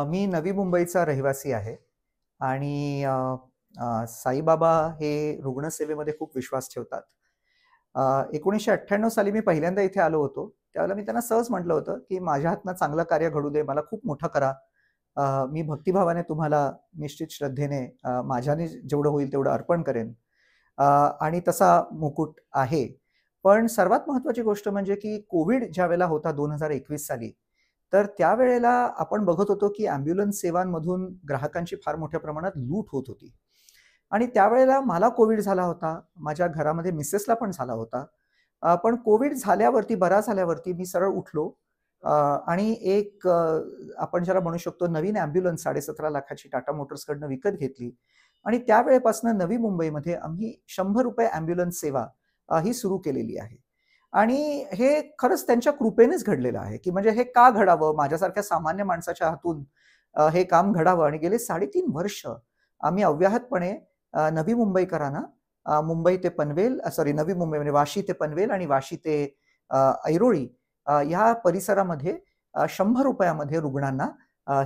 मी नवी मुंबईचा रहिवासी आहे आणि साईबाबा हे रुग्णसेवेमध्ये खूप विश्वास ठेवतात. 1998 साली मी पहिल्यांदा इथे आलो होतो. त्यावेळेला मी त्यांना सहज म्हटलं होतं, की "माझ्या हातनं चांगलं कार्य घडू दे, मला खूप मोठं करा. मी भक्तिभावाने तुम्हाला निश्चित श्रद्धेने माझ्याने जेवढं होईल तेवढं अर्पण करेन." अ, आणि तसा मुकुट आहे. पण सर्वात महत्त्वाची गोष्ट म्हणजे की कोविड ज्यावेळेला होता 2021 साली, तर त्यावेळेला आपण बघत होतो की ॲम्ब्युलन्स सेवांमधून ग्राहकांची फार मोठ्या प्रमाणात लूट होत होती. आणि त्यावेळेला मला कोविड झाला होता. माझ्या घरामध्ये मिसेसला पण झाला होता. पण कोविड झाल्यावरती, बरा झाल्यावरती मी सरळ उठलो अ, आणि एक आपण ज्याला म्हणू शकतो नवीन ॲम्ब्युलन्स 17.5 लाखाची टाटा मोटर्सकडनं विकत घेतली आणि त्यावेळेपासून नवी मुंबईमध्ये आम्ही ₹100 ॲम्ब्युलन्स सेवा ही सुरू केलेली आहे. आणि हे खरंच त्यांच्या कृपेनेच घडलेलं आहे, की म्हणजे हे का घडावं? माझ्यासारख्या सामान्य माणसाच्या हातून हे काम घडावं आणि गेले 3.5 वर्ष आम्ही अव्याहतपणे नवी मुंबईकरांना मुंबई ते पनवेल सॉरी नवी मुंबई म्हणजे वाशी ते पनवेल आणि वाशी ते ऐरोळी ह्या परिसरामध्ये ₹100 मध्ये रुग्णांना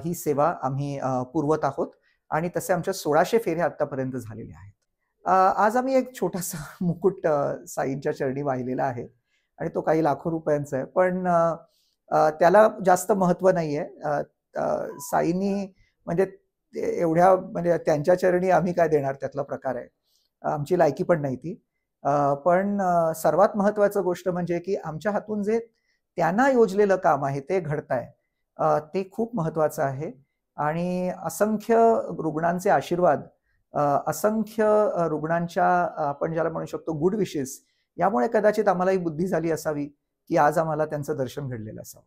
ही सेवा आम्ही पुरवत आहोत आणि तसे आमच्या 1600 फेऱ्या आत्तापर्यंत झालेल्या आहेत. आज आम्ही एक छोटासा मुकुट साईंच्या चरणी वाहिलेला आहे आणि तो काही लाखो रुपयांचा आहे. पण त्याला जास्त महत्त्व नाहीये. साईंनी म्हणजे एवढ्या म्हणजे त्यांच्या चरणी आम्ही काय देणार त्यातला प्रकार आहे. आमची लायकी पण नाही ती. पण सर्वात महत्त्वाचं गोष्ट म्हणजे की आमच्या हातून जे त्यांना योजलेलं काम आहे ते घडतंय. ते खूप महत्त्वाचं आहे आणि असंख्य रुग्णांचे आशीर्वाद, असंख्य रुग्णांच्या आपण ज्याला म्हणू शकतो गुड विशेस यामुळे कदाचित आम्हाला ही बुद्धी झाली असावी, की आज आम्हाला त्यांचं दर्शन घडलेलं असावं.